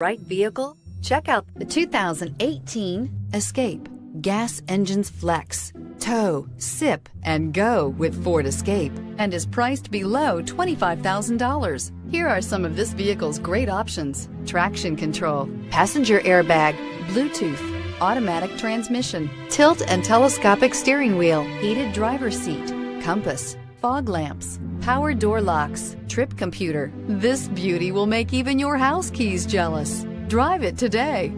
Right vehicle? Check out the 2018 Escape. Gas engines flex, tow, sip, and go with Ford Escape, and is priced below $25,000. Here are some of this vehicle's great options: traction control, passenger airbag, Bluetooth, automatic transmission, tilt and telescopic steering wheel, heated driver's seat, compass, fog lamps, power door locks, trip computer. This beauty will make even your house keys jealous. Drive it today.